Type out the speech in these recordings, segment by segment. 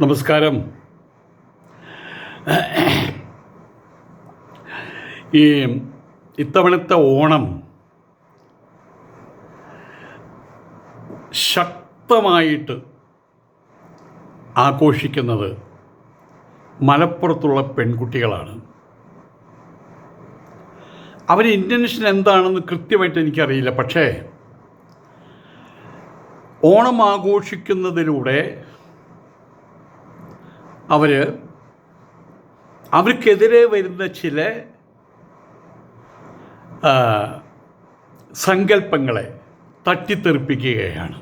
നമസ്കാരം. ഈ ഇത്തവണത്തെ ഓണം ശക്തമായിട്ട് ആഘോഷിക്കുന്നത് മലപ്പുറത്തുള്ള പെൺകുട്ടികളാണ്. അവർ ഇൻറ്റൻഷൻ എന്താണെന്ന് കൃത്യമായിട്ട് എനിക്കറിയില്ല. പക്ഷേ ഓണം ആഘോഷിക്കുന്നതിലൂടെ അവർക്കെതിരെ വരുന്ന ചില സങ്കല്പങ്ങളെ തട്ടിത്തെറിപ്പിക്കുകയാണ്.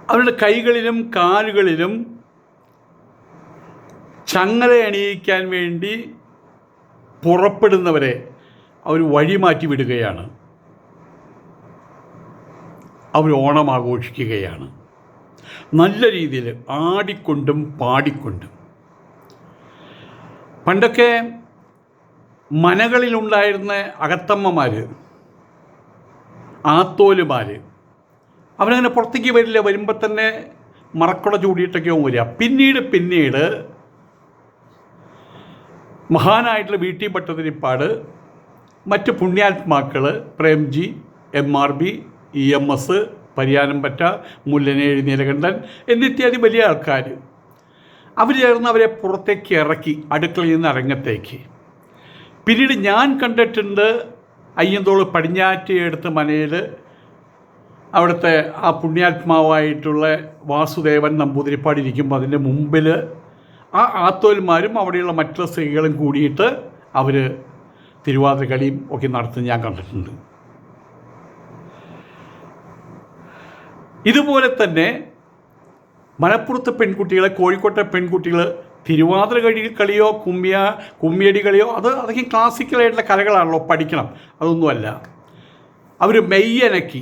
അവരുടെ കൈകളിലും കാലുകളിലും ചങ്ങല അണിയിക്കാൻ വേണ്ടി പുറപ്പെടുന്നവരെ അവർ വഴിമാറ്റി വിടുകയാണ്. അവർ ഓണം ആഘോഷിക്കുകയാണ് നല്ല രീതിയിൽ, ആടിക്കൊണ്ടും പാടിക്കൊണ്ടും. പണ്ടൊക്കെ മനകളിലുണ്ടായിരുന്ന അകത്തമ്മമാർ, ആത്തോലുമാർ, അവരങ്ങനെ പുറത്തേക്ക് വരില്ല. വരുമ്പോൾ തന്നെ മറക്കുട ചൂടിയിട്ടൊക്കെയാവും വരിക. പിന്നീട് മഹാനായിട്ടുള്ള വി ടി ഭട്ടതിരിപ്പാട്, മറ്റ് പുണ്യാത്മാക്കൾ, പ്രേംജി, MRB, EMS, പരിയാനംപറ്റ, മുല്ലനേഴി നീലകണ്ഠൻ എന്നിത്യാദി വലിയ ആൾക്കാർ അവർ ചേർന്ന് അവരെ പുറത്തേക്ക് ഇറക്കി, അടുക്കളയിൽ നിന്ന് അരങ്ങത്തേക്ക്. പിന്നീട് ഞാൻ കണ്ടിട്ടുണ്ട് അയ്യന്തോൾ പടിഞ്ഞാറ്റ് എടുത്ത മനയിൽ അവിടുത്തെ ആ പുണ്യാത്മാവായിട്ടുള്ള വാസുദേവൻ നമ്പൂതിരിപ്പാട് ഇരിക്കുമ്പോൾ അതിൻ്റെ മുമ്പിൽ ആ ആത്തോന്മാരും അവിടെയുള്ള മറ്റുള്ള സ്ത്രീകളും കൂടിയിട്ട് അവർ തിരുവാതിര കളിയും ഒക്കെ നടത്തുന്നത് ഞാൻ കണ്ടിട്ടുണ്ട്. ഇതുപോലെ തന്നെ മലപ്പുറത്തെ പെൺകുട്ടികളെ, കോഴിക്കോട്ടെ പെൺകുട്ടികൾ തിരുവാതിര കളിയോ കുമ്മിയടി കളിയോ അതൊക്കെ ക്ലാസിക്കലായിട്ടുള്ള കലകളാണല്ലോ, പഠിക്കണം. അതൊന്നുമല്ല. അവർ മെയ്യനക്കി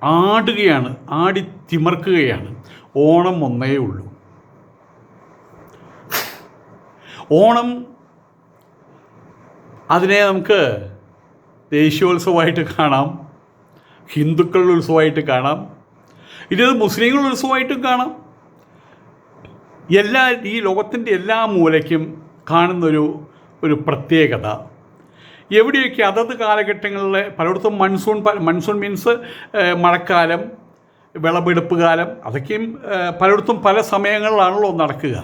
ആടുകയാണ്, ആടി തിമർക്കുകയാണ്. ഓണം ഒന്നേ ഉള്ളൂ. ഓണം അതിനെ നമുക്ക് ദേശീയോത്സവമായിട്ട് കാണാം, ഹിന്ദുക്കളുടെ ഉത്സവമായിട്ട് കാണാം, ഇത് മുസ്ലിങ്ങളുടെ ഉത്സവമായിട്ടും കാണാം. ഈ ലോകത്തിൻ്റെ എല്ലാ മൂലയ്ക്കും കാണുന്നൊരു പ്രത്യേകത. എവിടെയൊക്കെ അതത് കാലഘട്ടങ്ങളിൽ പലയിടത്തും മൺസൂൺ മീൻസ് മഴക്കാലം, വിളവെടുപ്പ് കാലം, അതൊക്കെയും പലയിടത്തും പല സമയങ്ങളിലാണല്ലോ നടക്കുക.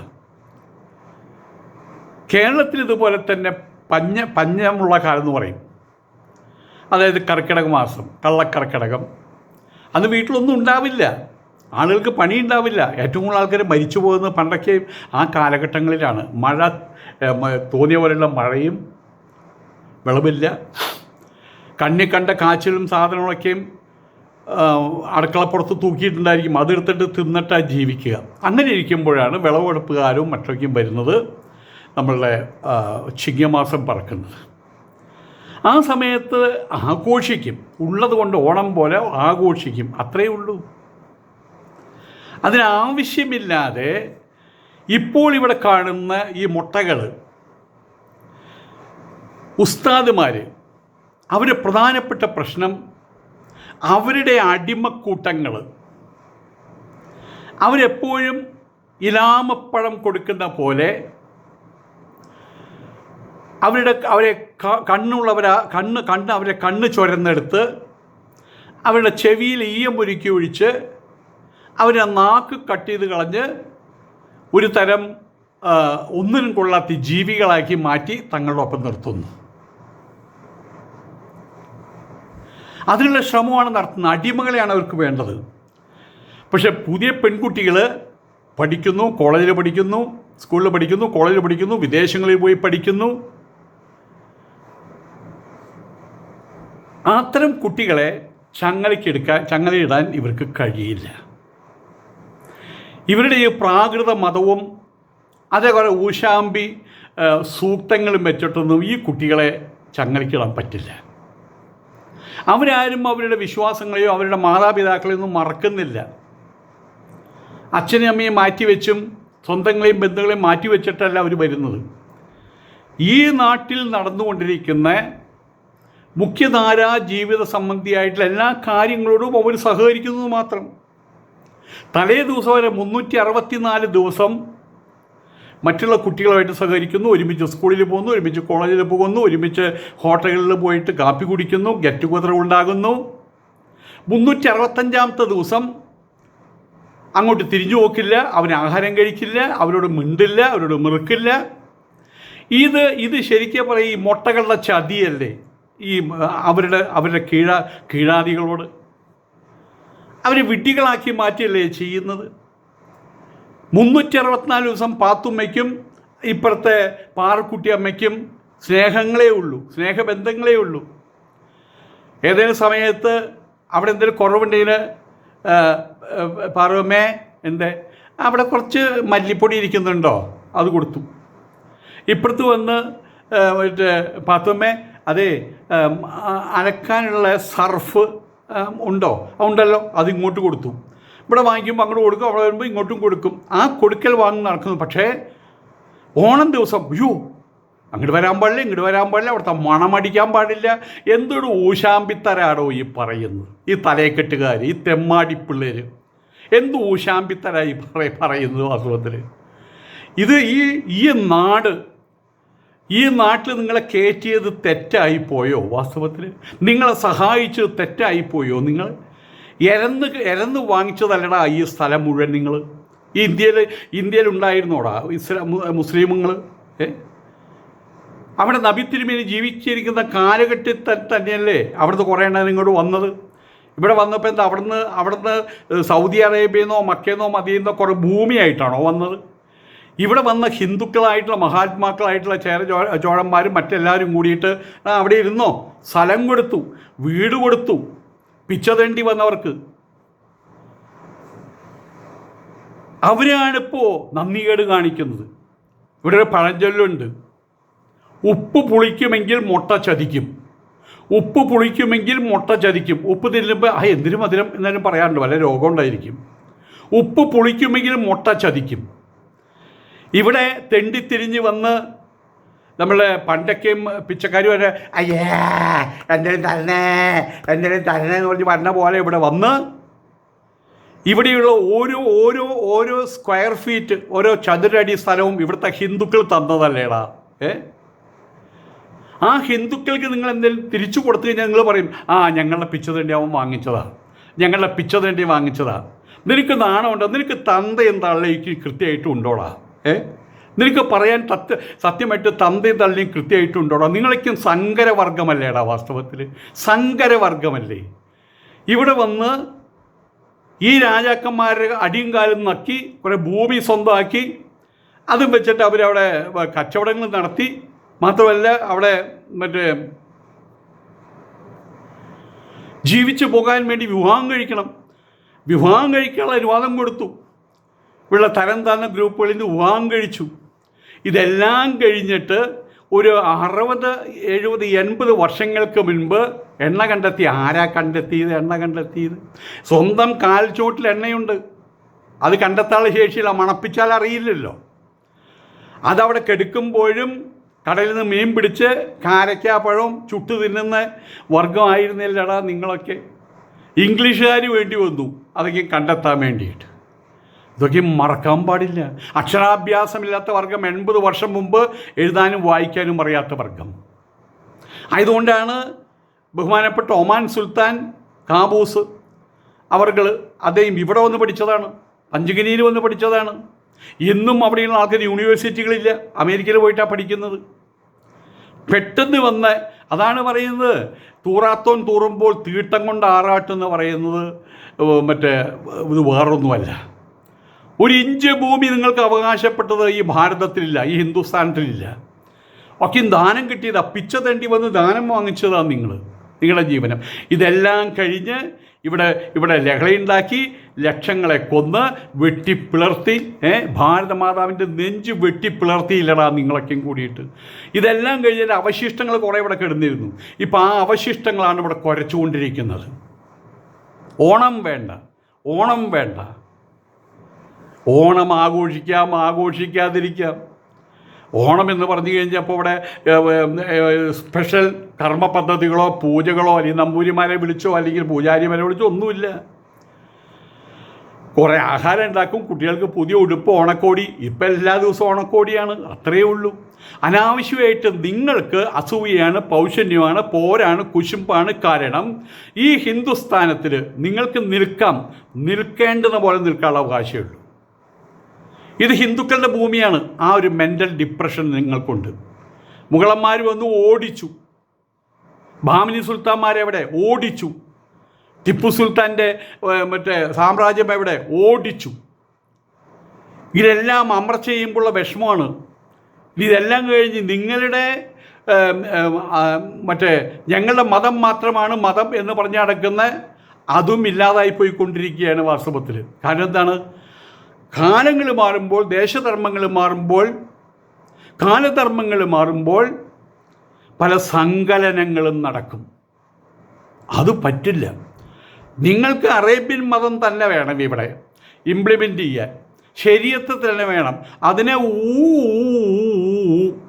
കേരളത്തിൽ ഇതുപോലെ തന്നെ പഞ്ഞമുള്ള കാലം എന്ന് പറയും. അതായത് കർക്കിടക മാസം, കള്ളക്കർക്കിടകം. അന്ന് വീട്ടിലൊന്നും ഉണ്ടാവില്ല, ആളുകൾക്ക് പണി ഉണ്ടാവില്ല. ഏറ്റവും കൂടുതൽ ആൾക്കാർ മരിച്ചു പോകുന്നത് പണ്ടൊക്കെ ആ കാലഘട്ടങ്ങളിലാണ്. മഴ തോന്നിയ പോലെയുള്ള മഴയും വിളവില്ല, കണ്ണി കണ്ട കാച്ചിലും സാധനങ്ങളൊക്കെയും അടുക്കളപ്പുറത്ത് തൂക്കിയിട്ടുണ്ടായിരിക്കും. അതെടുത്തിട്ട് തിന്നിട്ടാണ് ജീവിക്കുക. അങ്ങനെ ഇരിക്കുമ്പോഴാണ് വിളവെടുപ്പുകാരും മറ്റൊക്കെയും വരുന്നത്, നമ്മളുടെ ചിങ്ങമാസം പറക്കുന്നത്. ആ സമയത്ത് ആഘോഷിക്കും, ഉള്ളത് കൊണ്ട് ഓണം പോലെ ആഘോഷിക്കും, അത്രയേ ഉള്ളൂ. അതിനാവശ്യമില്ലാതെ ഇപ്പോൾ ഇവിടെ കാണുന്ന ഈ മുട്ടകൾ, ഉസ്താദുമാർ, അവരുടെ പ്രധാനപ്പെട്ട പ്രശ്നം അവരുടെ അടിമക്കൂട്ടങ്ങൾ. അവരെപ്പോഴും ഇലാമപ്പഴം കൊടുക്കുന്ന പോലെ അവരെ അവരെ കണ്ണ് ചുരന്നെടുത്ത് അവരുടെ ചെവിയിൽ ഈയം ഒരുക്കി ഒഴിച്ച് അവരെ നാക്ക് കട്ട് ചെയ്ത് കളഞ്ഞ് ഒരു തരം ഒന്നിനും കൊള്ളാത്ത ജീവികളാക്കി മാറ്റി തങ്ങളുടെ ഒപ്പം നിർത്തുന്നു. അതിനുള്ള ശ്രമമാണ് നടത്തുന്നത്. അടിമകളെയാണ് അവർക്ക് വേണ്ടത്. പക്ഷേ പുതിയ പെൺകുട്ടികൾ പഠിക്കുന്നു, കോളേജിൽ പഠിക്കുന്നു, സ്കൂളിൽ പഠിക്കുന്നു, കോളേജിൽ പഠിക്കുന്നു, വിദേശങ്ങളിൽ പോയി പഠിക്കുന്നു. അത്തരം കുട്ടികളെ ചങ്ങലയിടാൻ ഇവർക്ക് കഴിയില്ല. ഇവരുടെ ഈ പ്രാകൃത മതവും അതേപോലെ ഊശാമ്പി സൂക്തങ്ങളും വെച്ചിട്ടൊന്നും ഈ കുട്ടികളെ ചങ്ങലയ്ക്കിടാൻ പറ്റില്ല. അവരാരും അവരുടെ വിശ്വാസങ്ങളെയോ അവരുടെ മാതാപിതാക്കളെയൊന്നും മറക്കുന്നില്ല. അച്ഛനെയും അമ്മയും മാറ്റിവെച്ചും സ്വന്തങ്ങളെയും ബന്ധുക്കളെയും മാറ്റിവെച്ചിട്ടല്ല അവർ വരുന്നത്. ഈ നാട്ടിൽ നടന്നുകൊണ്ടിരിക്കുന്ന മുഖ്യധാരാ ജീവിത സംബന്ധിയായിട്ടുള്ള എല്ലാ കാര്യങ്ങളോടും അവർ സഹകരിക്കുന്നത് മാത്രം. തലേ ദിവസം വരെ 364 ദിവസം മറ്റുള്ള കുട്ടികളുമായിട്ട് സഹകരിക്കുന്നു, ഒരുമിച്ച് സ്കൂളിൽ പോകുന്നു, ഒരുമിച്ച് കോളേജിൽ പോകുന്നു, ഒരുമിച്ച് ഹോട്ടലുകളിൽ പോയിട്ട് കാപ്പി കുടിക്കുന്നു, ഗെറ്റ് ടുഗദർ ഉണ്ടാകുന്നു. 365-ാമത്തെ ദിവസം അങ്ങോട്ട് തിരിഞ്ഞു നോക്കില്ല, അവന് ആഹാരം കഴിക്കില്ല, അവരോട് മിണ്ടില്ല, അവരോട് മിറുക്കില്ല. ഇത് ശരിക്കും പറയും ഈ മുട്ടകളുടെ ചതിയല്ലേ ഈ അവരുടെ കീഴാദികളോട്. അവരെ വിഡ്ഢികളാക്കി മാറ്റിയല്ലേ ചെയ്യുന്നത്. 364 ദിവസം പാത്തുമ്മയ്ക്കും ഇപ്പുറത്തെ പാറക്കുട്ടി അമ്മയ്ക്കും സ്നേഹങ്ങളേ ഉള്ളൂ, സ്നേഹബന്ധങ്ങളേ ഉള്ളൂ. ഏതെങ്കിലും സമയത്ത് അവിടെ എന്തെങ്കിലും കുറവുണ്ടെങ്കിൽ പാറുമ്മേ അവിടെ കുറച്ച് മല്ലിപ്പൊടി ഇരിക്കുന്നുണ്ടോ, അത് കൊടുത്തു. ഇപ്പുറത്ത് വന്ന് പാത്തുമ്മേ അതേ അലക്കാനുള്ള സർഫ് ഉണ്ടല്ലോ, അത് ഇങ്ങോട്ട് കൊടുത്തു. ഇവിടെ വാങ്ങിക്കുമ്പോൾ അങ്ങോട്ട് കൊടുക്കും, അവിടെ വരുമ്പോൾ ഇങ്ങോട്ടും കൊടുക്കും. ആ കൊടുക്കൽ വാങ്ങി നടക്കുന്നു. പക്ഷേ ഓണം ദിവസം അയ്യോ അങ്ങോട്ട് വരാൻ പാടില്ല, ഇങ്ങോട്ട് വരാൻ പാടില്ല, അവിടുത്തെ മണമടിക്കാൻ പാടില്ല. എന്തൊരു ഊശാമ്പിത്തരാടോ ഈ പറയുന്നത്, ഈ തലയെക്കെട്ടുകാർ, ഈ തെമ്മാടി പിള്ളേർ എന്ത് ഊശാമ്പിത്തരായി പറയുന്നത് വാസ്തവത്തിൽ. ഇത് ഈ നാട്ടിൽ നിങ്ങളെ കയറ്റിയത് തെറ്റായിപ്പോയോ? വാസ്തവത്തിൽ നിങ്ങളെ സഹായിച്ചത് തെറ്റായിപ്പോയോ? നിങ്ങൾ എരന്ന് വാങ്ങിച്ചതല്ലടാ ഈ സ്ഥലം മുഴുവൻ. നിങ്ങൾ ഈ ഇന്ത്യയിൽ ഉണ്ടായിരുന്നോടാ മുസ്ലിമുകൾ? അവിടെ നബി തിരുമേനി ജീവിച്ചിരിക്കുന്ന കാലഘട്ടത്തിൽ തന്നെയല്ലേ അവിടുന്ന് കുറേ എണ്ണം ഇങ്ങോട്ട് വന്നത്. ഇവിടെ വന്നപ്പോൾ എന്താ അവിടുന്ന് സൗദി അറേബ്യയെന്നോ മക്കയെന്നോ മദീനെന്നോ കുറേ ഭൂമിയായിട്ടാണോ വന്നത്? ഇവിടെ വന്ന ഹിന്ദുക്കളായിട്ടുള്ള മഹാത്മാക്കളായിട്ടുള്ള ചോഴന്മാരും മറ്റെല്ലാവരും കൂടിയിട്ട് അവിടെ ഇരുന്നോ, സ്ഥലം കൊടുത്തു, വീട് കൊടുത്തു, പിച്ച തേണ്ടി വന്നവർക്ക്. അവരാണിപ്പോൾ നന്ദികേട് കാണിക്കുന്നത്. ഇവിടെ ഒരു പഴഞ്ചൊല്ലുണ്ട്, ഉപ്പ് പുളിക്കുമെങ്കിൽ മുട്ട ചതിക്കും. ഉപ്പ് പുളിക്കുമെങ്കിൽ മുട്ട ചതിക്കും. ഉപ്പ് തിന്നുമ്പോൾ എന്തിനു മധുരം എന്നാലും പറയാറുണ്ട്, വല്ല രോഗം ഉണ്ടായിരിക്കും. ഉപ്പ് പുളിക്കുമെങ്കിൽ മുട്ട ചതിക്കും. ഇവിടെ തെണ്ടിത്തിരിഞ്ഞ് വന്ന് നമ്മളെ പണ്ടൊക്കെയും പിച്ചക്കാർ വരെ അയ്യേ എന്തെങ്കിലും തരണേ എന്ന് പറഞ്ഞ് പറഞ്ഞ പോലെ ഇവിടെ വന്ന് ഇവിടെയുള്ള ഓരോ സ്ക്വയർ ഫീറ്റ്, ഓരോ ചതുരടി സ്ഥലവും ഇവിടുത്തെ ഹിന്ദുക്കൾ തന്നതല്ലേടാ. ആ ഹിന്ദുക്കൾക്ക് നിങ്ങൾ എന്തെങ്കിലും തിരിച്ചു കൊടുത്തു കഴിഞ്ഞാൽ നിങ്ങൾ പറയും ഞങ്ങളുടെ പിച്ച തേണ്ടി അവൻ വാങ്ങിച്ചതാണ്, ഞങ്ങളുടെ പിച്ച തേണ്ടി വാങ്ങിച്ചതാണ്. നിനക്ക് നാണമുണ്ടോ? നിനക്ക് തന്തയും തള്ളയ്ക്ക് കൃത്യമായിട്ടും ഉണ്ടോടാ? നിനക്ക് പറയാൻ സത്യമായിട്ട് തന്തയും തള്ളിയും കൃത്യമായിട്ടും ഉണ്ടോടാ? നിങ്ങളേക്കും സങ്കരവർഗമല്ലേടാ വാസ്തവത്തിൽ? സങ്കരവർഗമല്ലേ? ഇവിടെ വന്ന് ഈ രാജാക്കന്മാരുടെ അടിയും കാലും നക്കി കുറേ ഭൂമി സ്വന്തമാക്കി അതും വെച്ചിട്ട് അവരവിടെ കച്ചവടങ്ങൾ നടത്തി. മാത്രമല്ല അവിടെ ജീവിച്ചു പോകാൻ വേണ്ടി വിവാഹം കഴിക്കാനുള്ള അനുവാദം കൊടുത്തു. ഇവിടെ തരം താഴ്ന്ന ഗ്രൂപ്പുകളിൽ നിന്ന് വിവാഹം കഴിച്ചു. ഇതെല്ലാം കഴിഞ്ഞിട്ട് ഒരു 60, 70, 80 വർഷങ്ങൾക്ക് മുൻപ് എണ്ണ കണ്ടെത്തി. ആരാ കണ്ടെത്തിയത് എണ്ണ കണ്ടെത്തിയത്? സ്വന്തം കാൽ ചോട്ടിൽ എണ്ണയുണ്ട്, അത് കണ്ടെത്താനുള്ള ശേഷിയില്ല, മണപ്പിച്ചാൽ അറിയില്ലല്ലോ. അതവിടെ കെടുക്കുമ്പോഴും കടലിൽ നിന്ന് മീൻ പിടിച്ച് കാരക്കാപ്പഴവും ചുട്ടു തിന്നുന്ന വർഗമായിരുന്നില്ലടാ നിങ്ങളൊക്കെ. ഇംഗ്ലീഷുകാർ വേണ്ടി വന്നു അതൊക്കെ കണ്ടെത്താൻ വേണ്ടിയിട്ട്. ഇതൊക്കെ മറക്കാൻ പാടില്ല. അക്ഷരാഭ്യാസമില്ലാത്ത വർഗം, 80 വർഷം മുമ്പ് എഴുതാനും വായിക്കാനും അറിയാത്ത വർഗം ആയതുകൊണ്ടാണ് ബഹുമാനപ്പെട്ട ഒമാൻ സുൽത്താൻ കാബൂസ് അവർകൾ അദ്ദേഹം ഇവിടെ വന്ന് പഠിച്ചതാണ്, പഞ്ചഗനിയിൽ വന്ന് പഠിച്ചതാണ്. ഇന്നും അവിടെയുള്ള ആൾക്കാർ യൂണിവേഴ്സിറ്റികളില്ല, അമേരിക്കയിൽ പോയിട്ടാണ് പഠിക്കുന്നത്. പെട്ടെന്ന് വന്ന് അതാണ് പറയുന്നത്, തൂറാത്തോൻ തൂറുമ്പോൾ തീട്ടം കൊണ്ട് ആറാട്ടെന്ന് പറയുന്നത് ഇത് വേറൊന്നുമല്ല. 1 ഇഞ്ച് ഭൂമി നിങ്ങൾക്ക് അവകാശപ്പെട്ടത് ഈ ഭാരതത്തിലില്ല, ഈ ഹിന്ദുസ്ഥാനത്തിലില്ല. ഒക്കെ ദാനം കിട്ടിയതാ, പിച്ച തേണ്ടി വന്ന് ദാനം വാങ്ങിച്ചതാണ് നിങ്ങളുടെ ജീവനം. ഇതെല്ലാം കഴിഞ്ഞ് ഇവിടെ ലഹളയുണ്ടാക്കി ലക്ഷങ്ങളെ കൊന്ന് വെട്ടിപ്പിളർത്തി, ഭാരതമാതാവിൻ്റെ നെഞ്ച് വെട്ടിപ്പിളർത്തിയില്ലടാ നിങ്ങളൊക്കെയും കൂടിയിട്ട്. ഇതെല്ലാം കഴിഞ്ഞാൽ അവശിഷ്ടങ്ങൾ കുറേ ഇവിടെ കിടന്നിരുന്നു. ഇപ്പോൾ ആ അവശിഷ്ടങ്ങളാണ് ഇവിടെ കുരച്ചുകൊണ്ടിരിക്കുന്നത്. ഓണം വേണ്ട, ഓണം ആഘോഷിക്കാം, ആഘോഷിക്കാതിരിക്കാം. ഓണം എന്ന് പറഞ്ഞു കഴിഞ്ഞപ്പോൾ ഇവിടെ സ്പെഷ്യൽ കർമ്മ പദ്ധതികളോ പൂജകളോ അല്ലെങ്കിൽ നമ്പൂരിമാരെ വിളിച്ചോ അല്ലെങ്കിൽ പൂജാരിമാരെ വിളിച്ചോ ഒന്നുമില്ല. കുറേ ആഹാരം ഉണ്ടാക്കും, കുട്ടികൾക്ക് പുതിയ ഉടുപ്പ്, ഓണക്കോടി. ഇപ്പം എല്ലാ ദിവസവും ഓണക്കോടിയാണ്, അത്രയേ ഉള്ളൂ. അനാവശ്യമായിട്ട് നിങ്ങൾക്ക് അസൂയയാണ്, പൗഷന്യമാണ്, പോരാണ്, കുശുമ്പാണ്. കാരണം ഈ ഹിന്ദുസ്ഥാനത്തിൽ നിങ്ങൾക്ക് നിൽക്കേണ്ടുന്ന പോലെ നിൽക്കാനുള്ള അവകാശമേ ഉള്ളൂ. ഇത് ഹിന്ദുക്കളുടെ ഭൂമിയാണ്. ആ ഒരു മെൻ്റൽ ഡിപ്രഷൻ നിങ്ങൾക്കുണ്ട്. മുഗളന്മാർ വന്ന് ഓടിച്ചു, ബാമിനി സുൽത്താന്മാരെ എവിടെ ഓടിച്ചു, ടിപ്പു സുൽത്താൻ്റെ മറ്റേ സാമ്രാജ്യം എവിടെ ഓടിച്ചു. ഇതെല്ലാം അമർച്ച ചെയ്യുമ്പോഴുള്ള വിഷമമാണ്. ഇതെല്ലാം കഴിഞ്ഞ് നിങ്ങളുടെ മറ്റേ ഞങ്ങളുടെ മതം മാത്രമാണ് മതം എന്ന് പറഞ്ഞ് നടക്കുന്ന അതും ഇല്ലാതായി പോയിക്കൊണ്ടിരിക്കുകയാണ് വാസ്തവത്തിൽ. കാരണം എന്താണ്? കാലങ്ങൾ മാറുമ്പോൾ, ദേശധർമ്മങ്ങൾ മാറുമ്പോൾ, കാലധർമ്മങ്ങൾ മാറുമ്പോൾ പല സങ്കലനങ്ങളും നടക്കും. അത് പറ്റില്ല. നിങ്ങൾക്ക് അറേബ്യൻ മതം തന്നെ വേണം ഇവിടെ ഇംപ്ലിമെൻ്റ് ചെയ്യാൻ, ശരീഅത്ത് തന്നെ വേണം. അതിനെ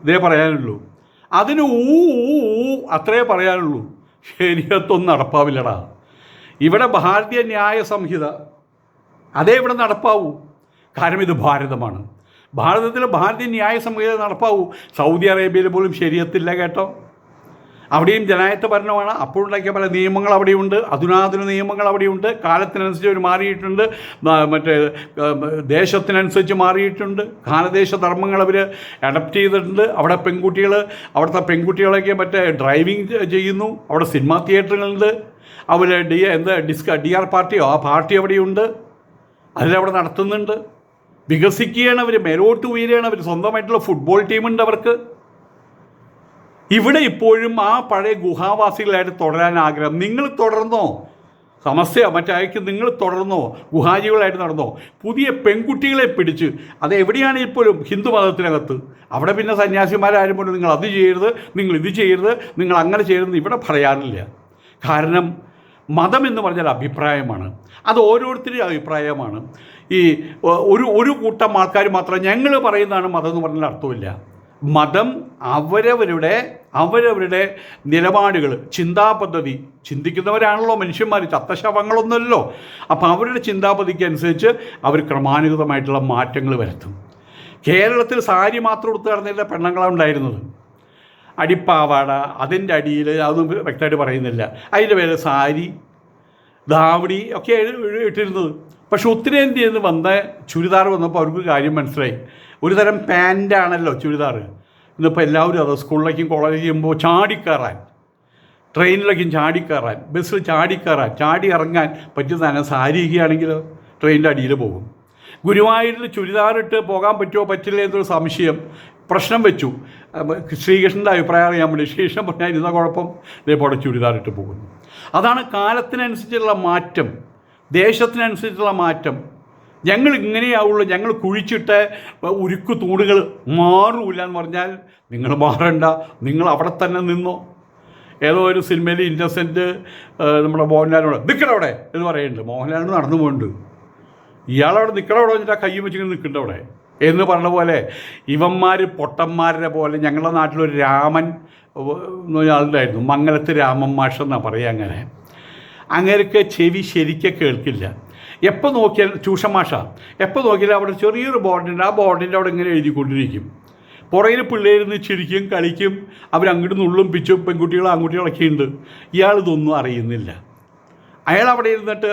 ഇതേ പറയാനുള്ളൂ, അതിന് അത്രേ പറയാനുള്ളൂ. ശരീഅത്തൊന്നും നടപ്പാവില്ലടാ. ഇവിടെ ഭാരതീയ ന്യായ സംഹിത അതേ ഇവിടെ നടപ്പാവൂ. കാരണം ഇത് ഭാരതമാണ്. ഭാരതത്തിൽ ഭാരതീയ ന്യായ സംഹിത നടപ്പാവൂ. സൗദി അറേബ്യയിൽ പോലും ശരീഅത്തില്ല കേട്ടോ. അവിടെയും ജനായത്ത ഭരണമാണ്. അപ്പോഴുണ്ടാക്കിയ പല നിയമങ്ങൾ അവിടെയുണ്ട്, അധുനാധുന നിയമങ്ങൾ അവിടെയുണ്ട്. കാലത്തിനനുസരിച്ച് അവർ മാറിയിട്ടുണ്ട്, മറ്റേ ദേശത്തിനനുസരിച്ച് മാറിയിട്ടുണ്ട്. കാലദേശ ധർമ്മങ്ങൾ അവർ അഡപ്റ്റ് ചെയ്തിട്ടുണ്ട്. അവിടെ അവിടുത്തെ പെൺകുട്ടികളൊക്കെ മറ്റേ ഡ്രൈവിംഗ് ചെയ്യുന്നു. അവിടെ സിനിമാ തിയേറ്ററുകളുണ്ട്. അവർ DR പാർട്ടിയോ ആ പാർട്ടി അവിടെയുണ്ട്, അതിലവിടെ നടത്തുന്നുണ്ട്. വികസിക്കുകയാണ് അവർ, മേലോട്ട് ഉയരുകയാണ് അവർ. സ്വന്തമായിട്ടുള്ള ഫുട്ബോൾ ടീമുണ്ട് അവർക്ക്. ഇവിടെ ഇപ്പോഴും ആ പഴയ ഗുഹാവാസികളായിട്ട് തുടരാൻ ആഗ്രഹം. നിങ്ങൾ തുടർന്നോ? സമസ്യ മറ്റേക്ക് നിങ്ങൾ തുടർന്നോ? ഗുഹാജികളായിട്ട് നടന്നോ? പുതിയ പെൺകുട്ടികളെ പിടിച്ച് അത് എവിടെയാണ് ഇപ്പോഴും ഹിന്ദു മതത്തിനകത്ത്. അവിടെ പിന്നെ സന്യാസിമാരാരും പോലും നിങ്ങൾ അത് ചെയ്യരുത്, നിങ്ങൾ ഇത് ചെയ്യരുത്, നിങ്ങൾ അങ്ങനെ ചെയ്യരുതെന്ന് ഇവിടെ പറയാറില്ല. കാരണം മതം എന്ന് പറഞ്ഞാൽ അഭിപ്രായമാണ്. അത് ഓരോരുത്തരുടെയും അഭിപ്രായമാണ്. ഈ ഒരു കൂട്ടം ആൾക്കാർ മാത്രം ഞങ്ങൾ പറയുന്നതാണ് മതം എന്ന് പറഞ്ഞാൽ അർത്ഥമില്ല. മതം അവരവരുടെ നിലപാടുകൾ, ചിന്താപദ്ധതി, ചിന്തിക്കുന്നവരാണല്ലോ മനുഷ്യന്മാർ, ചത്തശവങ്ങളൊന്നുമല്ലോ. അപ്പോൾ അവരുടെ ചിന്താപദ്ധതിക്ക് അനുസരിച്ച് അവർ ക്രമാനുഗതമായിട്ടുള്ള മാറ്റങ്ങൾ വരുത്തും. കേരളത്തിൽ സാരി മാത്രം എടുത്ത് നടന്നില്ല പെണ്ണുങ്ങളാണ് ഉണ്ടായിരുന്നത്. അടിപ്പാവാട, അതിൻ്റെ അടിയിൽ അതൊന്നും വ്യക്തമായിട്ട് പറയുന്നില്ല, അതിൻ്റെ പേര് സാരി, ധാവടി ഒക്കെ ഇട്ടിരുന്നത്. പക്ഷെ ഉത്തരേന്ത്യയിൽ നിന്ന് വന്ന ചുരിദാർ വന്നപ്പോൾ അവർക്ക് കാര്യം മനസ്സിലായി. ഒരു തരം പാൻറ്റാണല്ലോ ചുരിദാർ. ഇന്നിപ്പോൾ എല്ലാവരും അത് സ്കൂളിലേക്കും കോളേജിൽ ചെയ്യുമ്പോൾ ചാടിക്കയറാൻ, ട്രെയിനിലേക്കും ചാടിക്കയറാൻ, ബസ്സിൽ ചാടിക്കയറാൻ, ചാടി ഇറങ്ങാൻ പറ്റുന്നതാണ്. സാരിക്കുകയാണെങ്കിൽ ട്രെയിനിൻ്റെ അടിയിൽ പോകും. ഗുരുവായൂരിൽ ചുരിദാറിട്ട് പോകാൻ പറ്റുമോ പറ്റില്ല എന്നൊരു സംശയം പ്രശ്നം വെച്ചു. ശ്രീകൃഷ്ണൻ്റെ അഭിപ്രായം അറിയാൻ വേണ്ടി ശ്രീകൃഷ്ണൻ പറഞ്ഞാൽ ഇരുന്ന കുഴപ്പം ഇതേപോലെ ചുരിദാറിട്ട് പോകുന്നു. അതാണ് കാലത്തിനനുസരിച്ചുള്ള മാറ്റം, ദേശത്തിനനുസരിച്ചുള്ള മാറ്റം. ഞങ്ങൾ ഇങ്ങനെയാവുള്ളൂ, ഞങ്ങൾ കുഴിച്ചിട്ട് ഉരുക്കു തൂണുകൾ മാറൂല എന്ന് പറഞ്ഞാൽ നിങ്ങൾ മാറണ്ട, നിങ്ങൾ അവിടെ തന്നെ നിന്നോ. ഏതോ ഒരു സിനിമയിൽ ഇന്നസെൻറ്റ് നമ്മുടെ മോഹൻലാലിനോട് നിൽക്കണവിടെ എന്ന് പറയുന്നുണ്ട്. മോഹൻലാലിന് നടന്നു പോകുന്നുണ്ട്, ഇയാളവിടെ നിൽക്കണവിടെ വെച്ചിട്ട് ആ കൈ വെച്ചിങ്ങനെ നിൽക്കുന്നുണ്ട് അവിടെ എന്ന് പറഞ്ഞ പോലെ ഇവന്മാർ പൊട്ടന്മാരുടെ പോലെ. ഞങ്ങളുടെ നാട്ടിലൊരു രാമൻ ആളുണ്ടായിരുന്നു, മംഗലത്ത് രാമൻ മാഷ് എന്നാണ് പറയുക. അങ്ങനെയൊക്കെ ചെവി ശരിക്കും കേൾക്കില്ല. എപ്പോൾ നോക്കിയാൽ ട്യൂഷൻ മാഷ, എപ്പോൾ നോക്കിയാലും അവിടെ ചെറിയൊരു ബോർഡുണ്ട്, ആ ബോർഡിൻ്റെ അവിടെ ഇങ്ങനെ എഴുതിക്കൊണ്ടിരിക്കും. പുറകിൽ പിള്ളേരുന്ന് ചിരിക്കും, കളിക്കും, അവരങ്ങോട്ട് നുള്ളും പിച്ചും, പെൺകുട്ടികളും ആൺകുട്ടികളൊക്കെ ഉണ്ട്. ഇയാളിതൊന്നും അറിയുന്നില്ല. അയാൾ അവിടെ ഇരുന്നിട്ട്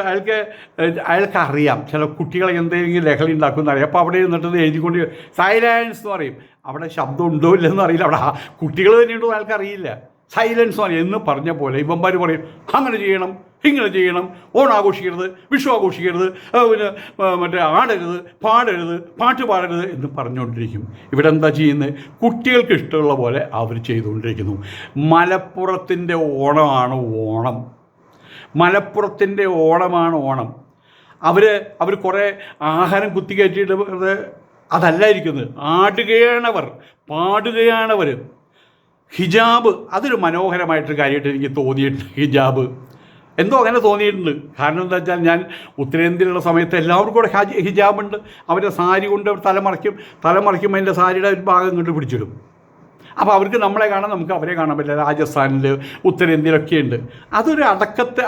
അയാൾക്ക് അറിയാം ചില കുട്ടികളെ എന്തെങ്കിലും ലഹളി ഉണ്ടാക്കുമെന്ന് അറിയാം. അപ്പോൾ അവിടെ ഇരുന്നിട്ട് എഴുതിക്കൊണ്ട് സൈലൻസ് എന്ന് പറയും. അവിടെ ശബ്ദം ഉണ്ടോ ഇല്ലെന്ന് അറിയില്ല, അവിടെ കുട്ടികൾ തന്നെയുണ്ടോ അയാൾക്ക് അറിയില്ല. സൈലൻസ് പറയും എന്ന് പറഞ്ഞ പോലെ ഇവന്മാർ പറയും അങ്ങനെ ചെയ്യണം, ഇങ്ങനെ ചെയ്യണം, ഓണം ആഘോഷിക്കരുത്, വിഷു ആഘോഷിക്കരുത്, പിന്നെ മറ്റേ ആടരുത്, പാടരുത്, പാട്ട് പാടരുത് എന്ന് പറഞ്ഞുകൊണ്ടിരിക്കും. ഇവിടെ എന്താ ചെയ്യുന്നത്? കുട്ടികൾക്ക് ഇഷ്ടമുള്ള പോലെ അവർ ചെയ്തുകൊണ്ടിരിക്കുന്നു. മലപ്പുറത്തിൻ്റെ ഓണമാണ് ഓണം, മലപ്പുറത്തിൻ്റെ ഓണമാണ് ഓണം. അവർ കുറേ ആഹാരം കുത്തിക്കയറ്റിയിട്ട് അതല്ലായിരിക്കുന്നത്, ആടുകയാണവർ, പാടുകയാണവർ. ഹിജാബ് അതൊരു മനോഹരമായിട്ടൊരു കാര്യമായിട്ട് എനിക്ക് തോന്നിയിട്ടുണ്ട്. ഹിജാബ് എന്തോ അങ്ങനെ തോന്നിയിട്ടുണ്ട്. കാരണം എന്താ വെച്ചാൽ ഞാൻ ഉത്തരേന്ത്യയിലുള്ള സമയത്ത് എല്ലാവർക്കും കൂടെ ഹിജാബുണ്ട്. അവരുടെ സാരി കൊണ്ട് തലമറിക്കും അതിൻ്റെ സാരിയുടെ ഒരു ഭാഗം കൊണ്ട് പിടിച്ചിടും. അപ്പോൾ അവർക്ക് നമ്മളെ കാണാൻ, നമുക്ക് അവരെ കാണാൻ പറ്റില്ല. രാജസ്ഥാനിൽ, ഉത്തരേന്ത്യയിലൊക്കെ ഉണ്ട്. അതൊരു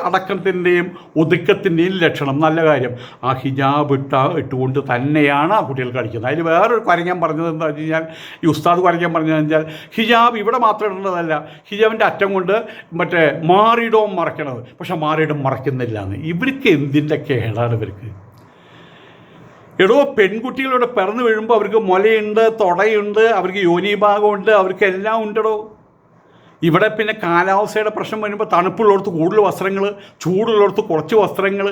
അടക്കത്തിൻ്റെയും ഒതുക്കത്തിൻ്റെയും ലക്ഷണം. നല്ല കാര്യം. ആ ഹിജാബ് ഇട്ടുകൊണ്ട് തന്നെയാണ് ആ കുട്ടികൾ കളിക്കുന്നത്. അതിൽ വേറൊരു കുരങ്ങൻ പറഞ്ഞത് എന്താ വെച്ച് കഴിഞ്ഞാൽ, ഈ ഉസ്താദ് കുരങ്ങൻ പറഞ്ഞതെന്ന് വെച്ചാൽ, ഹിജാബ് ഇവിടെ മാത്രം ഇടേണ്ടതല്ല, ഹിജാബിൻ്റെ അറ്റം കൊണ്ട് മറ്റേ മാറിയിടവും മറയ്ക്കണത്. പക്ഷെ മാറിയിടം മറയ്ക്കുന്നില്ല എന്ന്. ഇവർക്ക് എന്തിൻ്റെ കേടാണ് ഇവർക്ക്? എടോ, പെൺകുട്ടികളോട് പിറന്നു വീഴുമ്പോൾ അവർക്ക് മുലയുണ്ട്, തുടയുണ്ട്, അവർക്ക് യോനിഭാഗമുണ്ട്, അവർക്ക് എല്ലാം ഉണ്ടോ. ഇവിടെ പിന്നെ കാലാവസ്ഥയുടെ പ്രശ്നം വരുമ്പോൾ തണുപ്പുള്ളിടത്ത് കൂടുതൽ വസ്ത്രങ്ങൾ, ചൂടുള്ളിടത്ത് കുറച്ച് വസ്ത്രങ്ങൾ.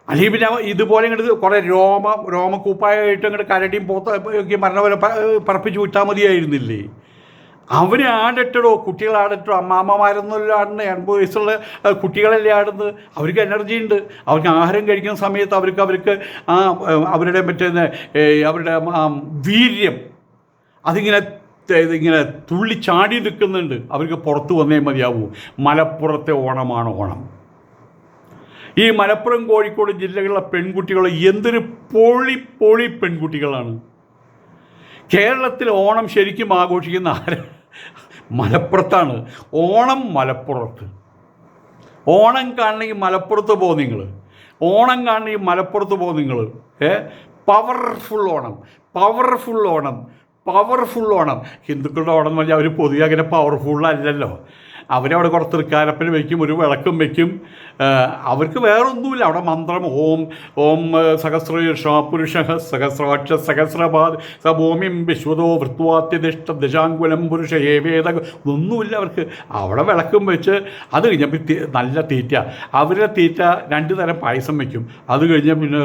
അല്ലെങ്കിൽ പിന്നെ ഇതുപോലെ ഇങ്ങോട്ട് കുറേ രോമക്കൂപ്പായിട്ട് ഇങ്ങോട്ട് കരടിയും പോത്ത മരണ പോലെ പറപ്പിച്ച് വിട്ടാൽ മതിയായിരുന്നില്ലേ? അവർ ആടട്ടോ, കുട്ടികൾ ആടട്ടോ. അമ്മാമ്മമാരൊന്നുമല്ല ആടുന്നത്, 80 വയസ്സുള്ള കുട്ടികളല്ലേ ആടുന്നത്. അവർക്ക് എനർജി ഉണ്ട്. അവർക്ക് ആഹാരം കഴിക്കുന്ന സമയത്ത് അവർക്ക് അവരുടെ അവരുടെ വീര്യം ഇങ്ങനെ തുള്ളി ചാടി നിൽക്കുന്നുണ്ട്. അവർക്ക് പുറത്ത് വന്നേ മതിയാവൂ. മലപ്പുറത്തെ ഓണമാണ് ഓണം. ഈ മലപ്പുറം, കോഴിക്കോട് ജില്ലകളിലെ പെൺകുട്ടികൾ എന്തൊരു പൊളി പെൺകുട്ടികളാണ്. കേരളത്തിൽ ഓണം ശരിക്കും ആഘോഷിക്കുന്ന മലപ്പുറത്താണ്. ഓണം മലപ്പുറത്ത്. ഓണം കാണണമെങ്കിൽ മലപ്പുറത്ത് പോകും നിങ്ങൾ. ഓണം കാണണമെങ്കിൽ മലപ്പുറത്ത് പോകും നിങ്ങൾ. പവർഫുൾ ഓണം. ഹിന്ദുക്കളുടെ ഓണം എന്ന് പറഞ്ഞാൽ അവർ പൊതുവെ അങ്ങനെ പവർഫുള്ളല്ലല്ലോ. അവരവിടെ കുറച്ച് തൃക്കാരപ്പന് വയ്ക്കും, ഒരു വിളക്കും വയ്ക്കും. അവർക്ക് വേറൊന്നുമില്ല. അവിടെ മന്ത്രം ഓം സഹസ്രശ പുരുഷ സഹസ്രാക്ഷ സഹസ്രപാദ് സഭൂമിം വിശ്വതോ വൃത്വാത്യദിഷ്ട ദശാങ്കുലം പുരുഷ ഏവേദ ഒന്നുമില്ല അവർക്ക്. അവിടെ വിളക്കും വെച്ച് അത് കഴിഞ്ഞപ്പോൾ നല്ല തീറ്റ. അവരുടെ തീറ്റ 2 തരം പായസം വയ്ക്കും. അത് കഴിഞ്ഞാൽ പിന്നെ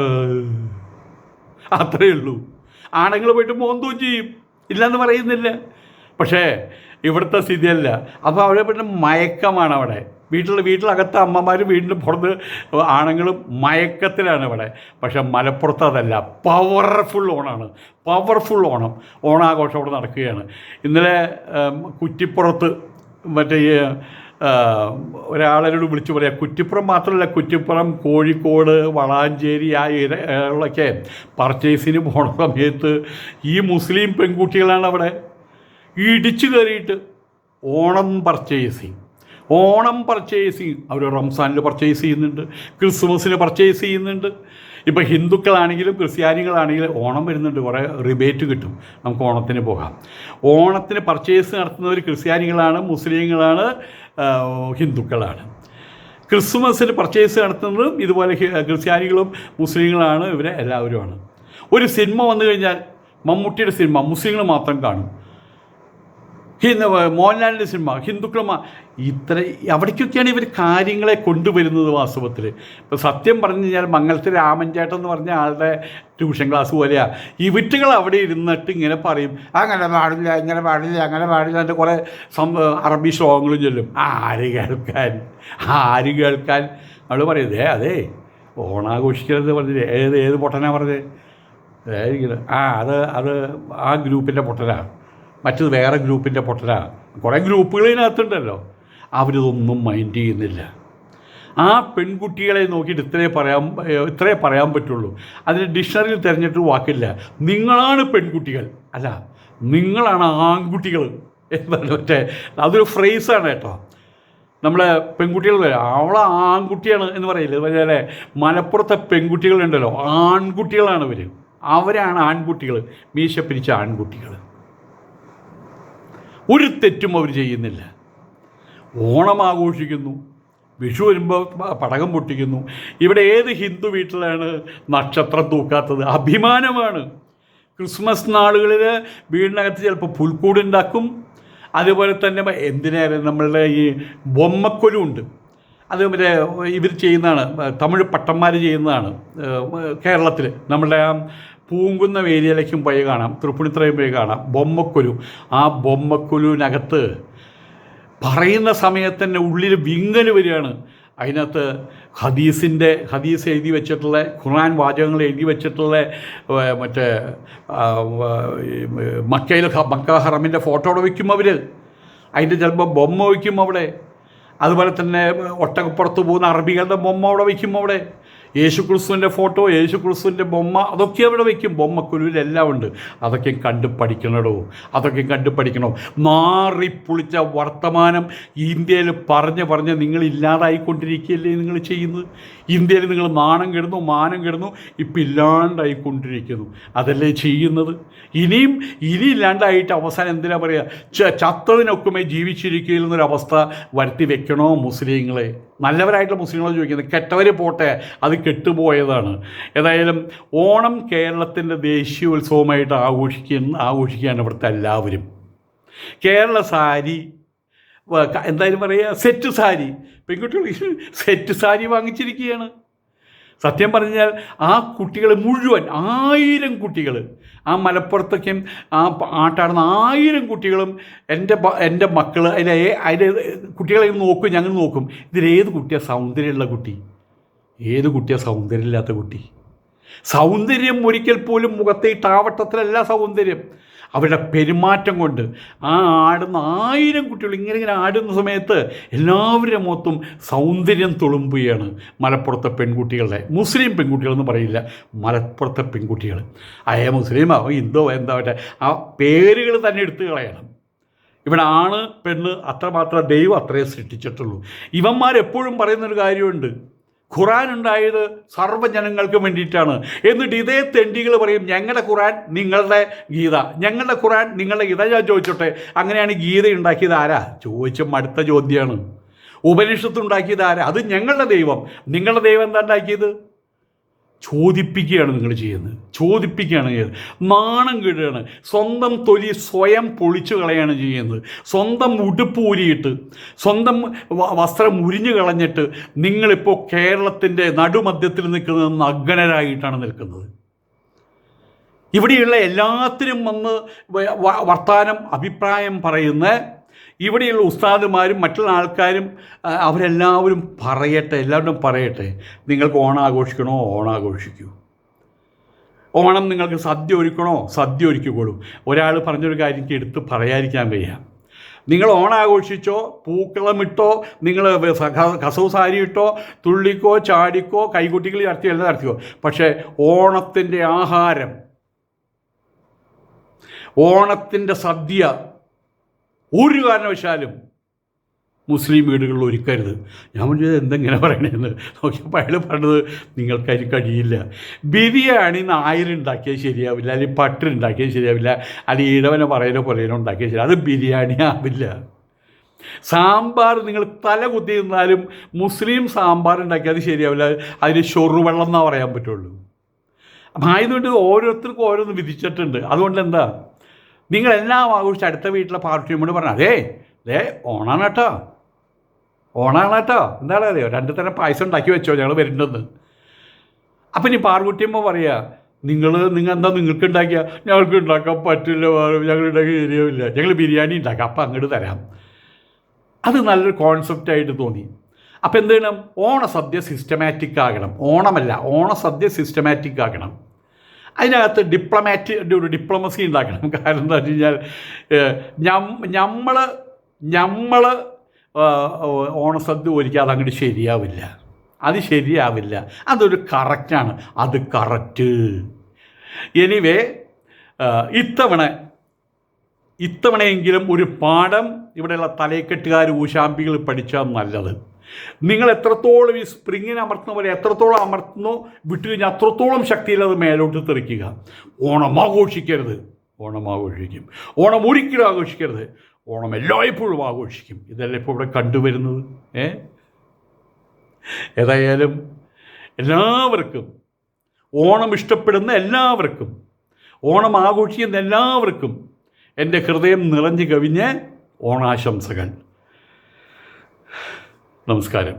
അത്രയേ ഉള്ളൂ. ആണുങ്ങൾ പോയിട്ട് മോന്തവും ചെയ്യും, ഇല്ലയെന്ന് പറയുന്നില്ല. പക്ഷേ ഇവിടുത്തെ സ്ഥിതിയല്ല. അപ്പോൾ അവിടെ പിന്നെ മയക്കമാണ്. അവിടെ വീട്ടിലകത്ത് അമ്മമാർ, വീടിൻ്റെ പുറത്ത് ആണുങ്ങളും മയക്കത്തിലാണ് ഇവിടെ. പക്ഷേ മലപ്പുറത്ത് അതല്ല. പവർഫുൾ ഓണം. ഓണാഘോഷം അവിടെ നടക്കുകയാണ്. ഇന്നലെ കുറ്റിപ്പുറത്ത് ഒരാളോട് വിളിച്ചു പറയാം. കുറ്റിപ്പുറം മാത്രമല്ല, കുറ്റിപ്പുറം, കോഴിക്കോട്, വളാഞ്ചേരി ആ ഏരിയകളൊക്കെ പർച്ചേസിന് പോണ സമയത്ത് ഈ മുസ്ലിം പെൺകുട്ടികളാണ് അവിടെ ഇടിച്ചു കയറിയിട്ട് ഓണം പർച്ചേസിങ്. അവർ റംസാനിൽ പർച്ചേസ് ചെയ്യുന്നുണ്ട്, ക്രിസ്മസിന് പർച്ചേസ് ചെയ്യുന്നുണ്ട്. ഇപ്പോൾ ഹിന്ദുക്കളാണെങ്കിലും ക്രിസ്ത്യാനികളാണെങ്കിലും ഓണം വരുന്നുണ്ട്, കുറേ റിബേറ്റ് കിട്ടും, നമുക്ക് ഓണത്തിന് പോകാം. ഓണത്തിന് പർച്ചേസ് നടത്തുന്നവർ ക്രിസ്ത്യാനികളാണ്, മുസ്ലിങ്ങളാണ്, ഹിന്ദുക്കളാണ്. ക്രിസ്മസിന് പർച്ചേസ് നടത്തുന്നതും ഇതുപോലെ ക്രിസ്ത്യാനികളും മുസ്ലിങ്ങളാണ്. ഇവരെ എല്ലാവരുമാണ്. ഒരു സിനിമ വന്നു കഴിഞ്ഞാൽ മമ്മൂട്ടിയുടെ സിനിമ മുസ്ലിങ്ങൾ മാത്രം കാണും. മോഹൻലാലിൻ്റെ സിനിമ ഹിന്ദുക്കൾ അവിടേക്കൊക്കെയാണ് ഇവർ കാര്യങ്ങളെ കൊണ്ടുവരുന്നത് വാസ്തവത്തിൽ. ഇപ്പോൾ സത്യം പറഞ്ഞു കഴിഞ്ഞാൽ മംഗലത്തെ രാമൻചേട്ടൻ എന്ന് പറഞ്ഞ ആളുടെ ട്യൂഷൻ ക്ലാസ് പോലെയാണ്. ഈ വിറ്റുകൾ അവിടെ ഇരുന്നിട്ട് ഇങ്ങനെ പറയും, അങ്ങനെ പാടില്ല, ഇങ്ങനെ പാടില്ല, അങ്ങനെ പാടില്ല. എൻ്റെ കുറേ അറബി ശ്ലോകങ്ങളും ചൊല്ലും. ആര് കേൾക്കാൻ അവൾ പറയുന്നത് അതേ ഓണാഘോഷിക്കരുത് പറഞ്ഞില്ലേ. ഏത് പൊട്ടനാണ് പറഞ്ഞത്? അത് ആ ഗ്രൂപ്പിൻ്റെ പൊട്ടനാണ്, മറ്റത് വേറെ ഗ്രൂപ്പിൻ്റെ പൊട്ടനാണ്. കുറേ ഗ്രൂപ്പുകൾ ഇതിനകത്തുണ്ടല്ലോ. അവരിതൊന്നും മൈൻഡ് ചെയ്യുന്നില്ല. ആ പെൺകുട്ടികളെ നോക്കിയിട്ട് ഇത്രേ പറയാൻ പറ്റുള്ളൂ. അതിന് ഡിക്ഷണറിയിൽ തിരഞ്ഞിട്ട് വാക്കില്ല. നിങ്ങളാണ് പെൺകുട്ടികൾ, അല്ല നിങ്ങളാണ് ആൺകുട്ടികൾ എന്ന് അതൊരു ഫ്രേസാണ് കേട്ടോ. നമ്മളെ പെൺകുട്ടികൾ അവളെ ആൺകുട്ടിയാണ് എന്ന് പറയില്ല. അതുപോലെ മലപ്പുറത്തെ പെൺകുട്ടികളുണ്ടല്ലോ, ആൺകുട്ടികളാണ് അവരാണ് ആൺകുട്ടികൾ, മീശ പിരിച്ച ആൺകുട്ടികൾ. ഒരു തെറ്റും അവർ ചെയ്യുന്നില്ല. ഓണം ആഘോഷിക്കുന്നു, വിഷു വരുമ്പോൾ പടകം പൊട്ടിക്കുന്നു. ഇവിടെ ഏത് ഹിന്ദു വീട്ടിലാണ് നക്ഷത്രം തൂക്കാത്തത്? അഭിമാനമാണ്. ക്രിസ്മസ് നാളുകളിൽ വീടിനകത്ത് ചിലപ്പോൾ പുൽക്കൂടുണ്ടാക്കും. അതുപോലെ തന്നെ എന്തിനേറെ നമ്മളുടെ ഈ ബൊമ്മക്കൊലുണ്ട്. അത് ഇവർ ചെയ്യുന്നതാണ്, തമിഴ് പട്ടന്മാർ ചെയ്യുന്നതാണ്. കേരളത്തിൽ നമ്മളുടെ പൂങ്കുന്ന ഏരിയയിലേക്കും പോയി കാണാം, തൃപ്പൂണിത്തുറയും പോയി കാണാം ബൊമ്മക്കൊലു. ആ ബൊമ്മക്കൊലുവിനകത്ത് പറയുന്ന സമയത്ത് തന്നെ ഉള്ളിൽ വിങ്ങല് വരികയാണ്. അതിനകത്ത് ഹദീസ് എഴുതി വെച്ചിട്ടുള്ള, ഖുർആൻ വാചകങ്ങൾ എഴുതി വെച്ചിട്ടുള്ള മക്ക ഹറമിൻ്റെ ഫോട്ടോ അവിടെ വയ്ക്കും അവർ. അതിൻ്റെ ചിലപ്പോൾ ബൊമ്മ വയ്ക്കും അവിടെ. അതുപോലെ തന്നെ ഒട്ടകപ്പുറത്ത് പോകുന്ന അറബികളുടെ ബൊമ്മ അവിടെ വയ്ക്കും. അവിടെ യേശുക്രിസ്തുവിൻ്റെ ഫോട്ടോ, യേശുക്രിസ്തുവിൻ്റെ ബൊമ്മ, അതൊക്കെ അവിടെ വയ്ക്കും. ബൊമ്മക്കുരുവിലെല്ലാം ഉണ്ട്. അതൊക്കെ കണ്ട് പഠിക്കണോ, അതൊക്കെ കണ്ട് പഠിക്കണോ. മാറിപ്പൊളിച്ച വർത്തമാനം ഇന്ത്യയിൽ പറഞ്ഞ് നിങ്ങൾ ഇല്ലാതായിക്കൊണ്ടിരിക്കുകയല്ലേ നിങ്ങൾ ചെയ്യുന്നത്. ഇന്ത്യയിൽ നിങ്ങൾ നാണം കെടുന്നു, മാനം കെടുന്നു, ഇപ്പം ഇല്ലാണ്ടായിക്കൊണ്ടിരിക്കുന്നു. അതല്ലേ ചെയ്യുന്നത്. ഇനി ഇല്ലാണ്ടായിട്ട് അവസാനം എന്തിനാ പറയുക, ചത്തതിനൊക്കുമേ ജീവിച്ചിരിക്കുകയിൽ നിന്നൊരവസ്ഥ വരുത്തി വെക്കണോ മുസ്ലിങ്ങളെ? നല്ലവരായിട്ടുള്ള മുസ്ലിങ്ങളെ ചോദിക്കുന്നത്, കെട്ടവർ പോട്ടെ, അത് കെട്ടുപോയതാണ്. ഏതായാലും ഓണം കേരളത്തിൻ്റെ ദേശീയോത്സവമായിട്ട് ആഘോഷിക്കുകയാണ് ഇവിടുത്തെ എല്ലാവരും. കേരള സാരി, എന്തായാലും പറയുക, സെറ്റ് സാരി, പെൺകുട്ടികൾ സെറ്റ് സാരി വാങ്ങിച്ചിരിക്കുകയാണ്. സത്യം പറഞ്ഞാൽ ആ കുട്ടികൾ മുഴുവൻ 1000 കുട്ടികൾ, ആ മലപ്പുറത്തൊക്കെയും ആ ആട്ടാടുന്ന 1000 കുട്ടികളും എൻ്റെ മക്കൾ അതിൽ കുട്ടികളെ നോക്കും, ഞങ്ങൾ നോക്കും. ഇതിലേത് കുട്ടിയാണ് സൗന്ദര്യമുള്ള കുട്ടി, ഏത് കുട്ടിയാണ് സൗന്ദര്യമില്ലാത്ത കുട്ടി? സൗന്ദര്യം ഒരിക്കൽ പോലും മുഖത്തെ ടാവട്ടത്തിലല്ല സൗന്ദര്യം, അവരുടെ പെരുമാറ്റം കൊണ്ട്. ആ ആടുന്ന 1000 കുട്ടികൾ ഇങ്ങനെ ആടുന്ന സമയത്ത് എല്ലാവരുടെ മുഖത്തും സൗന്ദര്യം തുളുമ്പുകയാണ്. മലപ്പുറത്തെ പെൺകുട്ടികളുടെ, മുസ്ലിം പെൺകുട്ടികളെന്ന് പറയില്ല, മലപ്പുറത്തെ പെൺകുട്ടികൾ. മുസ്ലിമോ ഹിന്ദുവോ എന്താ പറ്റേ, ആ പേരുകൾ തന്നെ എടുത്തു കളയണം. ഇവിടെ ആണ് പെണ്ണ് അത്രമാത്രം ദൈവം അത്രയേ സൃഷ്ടിച്ചിട്ടുള്ളൂ. ഇവന്മാരെപ്പോഴും പറയുന്നൊരു കാര്യമുണ്ട്, ഖുറാൻ ഉണ്ടായത് സർവ്വജനങ്ങൾക്ക് വേണ്ടിയിട്ടാണ്. എന്നിട്ട് ഇതേ തെണ്ടികൾ പറയും ഞങ്ങളുടെ ഖുറാൻ നിങ്ങളുടെ ഗീത, ഞങ്ങളുടെ ഖുറാൻ നിങ്ങളുടെ ഗീത. ഞാൻ ചോദിച്ചോട്ടെ, അങ്ങനെയാണ് ഗീത ഉണ്ടാക്കിയത് ആരാ? ചോദിച്ചും അടുത്ത ചോദ്യമാണ്. ഉപനിഷത്ത് ഉണ്ടാക്കിയത് ആരാ? അത് ഞങ്ങളുടെ ദൈവം. നിങ്ങളുടെ ദൈവം എന്താ ഉണ്ടാക്കിയത്? ചോദിപ്പിക്കുകയാണ് നിങ്ങൾ ചെയ്യുന്നത്, ചോദിപ്പിക്കുകയാണ് ചെയ്യുന്നത്. നാണം കെടുകയാണ്. സ്വന്തം തൊലി സ്വയം പൊളിച്ചു കളയാണ് ചെയ്യുന്നത്. സ്വന്തം ഉടുപ്പ് ഊരിയിട്ട്, സ്വന്തം വസ്ത്രം ഉരിഞ്ഞു കളഞ്ഞിട്ട് നിങ്ങളിപ്പോൾ കേരളത്തിൻ്റെ നടുമധ്യത്തിൽ നിൽക്കുന്നത് നഗ്നരായിട്ടാണ് നിൽക്കുന്നത്. ഇവിടെയുള്ള എല്ലാത്തിനും വന്ന് വർത്താനം അഭിപ്രായം പറയുന്ന ഇവിടെയുള്ള ഉസ്താദുമാരും മറ്റുള്ള ആൾക്കാരും അവരെല്ലാവരും പറയട്ടെ, എല്ലാവരും പറയട്ടെ, നിങ്ങൾക്ക് ഓണം ആഘോഷിക്കണോ ഓണം ആഘോഷിക്കൂ. ഓണം നിങ്ങൾക്ക് സദ്യ ഒരുക്കണോ സദ്യ ഒരുക്കിക്കോളൂ. ഒരാൾ പറഞ്ഞൊരു കാര്യം എനിക്ക് എടുത്ത് പറയാതിരിക്കാൻ വയ്യ. നിങ്ങൾ ഓണം ആഘോഷിച്ചോ, പൂക്കളമിട്ടോ, നിങ്ങൾ കസവ് സാരി ഇട്ടോ, തുള്ളിക്കോ ചാടിക്കോ, കൈകുട്ടികൾ നടത്തിയോ എല്ലാം നടത്തിക്കോ. പക്ഷേ ഓണത്തിൻ്റെ ആഹാരം, ഓണത്തിൻ്റെ സദ്യ ഒരു കാരണവശാലും മുസ്ലിം വീടുകളിൽ ഒരുക്കരുത്. ഞാൻ പറഞ്ഞത് എന്തെങ്ങനെ പറയണേന്ന് നോക്കിയപ്പോൾ അയാൾ പറഞ്ഞത് നിങ്ങൾക്കതിന് കഴിയില്ല. ബിരിയാണി 1000 ഉണ്ടാക്കിയത് ശരിയാവില്ല, അല്ലെങ്കിൽ പട്ട് ഉണ്ടാക്കിയത് ശരിയാവില്ല, അല്ലെങ്കിൽ ഇടവനെ പറയുന്ന പോലെയോ ഉണ്ടാക്കിയത് ശരി, അത് ബിരിയാണി ആവില്ല. സാമ്പാർ നിങ്ങൾ തല കുത്തി നിന്നാലും മുസ്ലിം സാമ്പാർ ഉണ്ടാക്കിയത് ശരിയാവില്ല, അതിന് ചൊറുവെള്ളം എന്നാ പറയാൻ പറ്റുള്ളൂ. അപ്പം ആയതുകൊണ്ട് ഓരോരുത്തർക്കും ഓരോന്ന് വിധിച്ചിട്ടുണ്ട്. അതുകൊണ്ട് എന്താ, നിങ്ങളെല്ലാം ആഘോഷിച്ച് അടുത്ത വീട്ടിലെ പാർട്ടിയോട് പറഞ്ഞാൽ ഓണാണ് കേട്ടോ, ഓണാണ് കേട്ടോ, എന്താണ് അറിയോ, 2 തരം പായസം ഉണ്ടാക്കി വെച്ചോ, ഞങ്ങൾ വരുന്നുണ്ടെന്ന്. അപ്പം ഇനി പാർക്കുട്ടിയമ്മ പറയുക, നിങ്ങൾ എന്താ നിങ്ങൾക്ക് ഉണ്ടാക്കിയ, ഞങ്ങൾക്ക് ഉണ്ടാക്കാൻ പറ്റില്ല, ഞങ്ങൾ ഉണ്ടാക്കി ശരിയാവില്ല, ഞങ്ങൾ ബിരിയാണി ഉണ്ടാക്കാം, അപ്പം അങ്ങോട്ട് തരാം. അത് നല്ലൊരു കോൺസെപ്റ്റായിട്ട് തോന്നി. അപ്പം എന്ത് ചെയ്യണം, ഓണസദ്യ സിസ്റ്റമാറ്റിക് ആകണം. ഓണമല്ല, ഓണസദ്യ സിസ്റ്റമാറ്റിക് ആക്കണം. അതിനകത്ത് ഒരു ഡിപ്ലോമസി ഉണ്ടാക്കണം. കാരണം എന്താ വെച്ച് കഴിഞ്ഞാൽ നമ്മൾ ഓണസദ്യ ഒരുക്കാതെ അങ്ങോട്ട് ശരിയാവില്ല, അത് ശരിയാവില്ല. അതൊരു കറക്റ്റാണ്, അത് കറക്റ്റ്. എനിവേ ഇത്തവണയെങ്കിലും ഒരു പാഠം ഇവിടെയുള്ള തലയെക്കെട്ടുകാർ ഊശാമ്പികൾ പഠിച്ചാൽ നല്ലത്. നിങ്ങൾ എത്രത്തോളം ഈ സ്പ്രിങ്ങിനെ അമർത്തുന്ന പോലെ എത്രത്തോളം അമർത്തുന്നു വിട്ടു കഴിഞ്ഞാൽ അത്രത്തോളം ശക്തിയിൽ അത് മേലോട്ട് തെറിക്കുക. ഓണം ആഘോഷിക്കരുത്, ഓണം ആഘോഷിക്കും. ഓണം ഒരിക്കലും ആഘോഷിക്കരുത്, ഓണം എല്ലായ്പ്പോഴും ആഘോഷിക്കും. ഇതല്ലേ ഇപ്പോൾ ഇവിടെ കണ്ടുവരുന്നത്. ഏതായാലും എല്ലാവർക്കും, ഓണം ഇഷ്ടപ്പെടുന്ന എല്ലാവർക്കും, ഓണം ആഘോഷിക്കുന്ന എല്ലാവർക്കും എൻ്റെ ഹൃദയം നിറഞ്ഞു കവിഞ്ഞ് ഓണാശംസകൾ. നമസ്കാരം.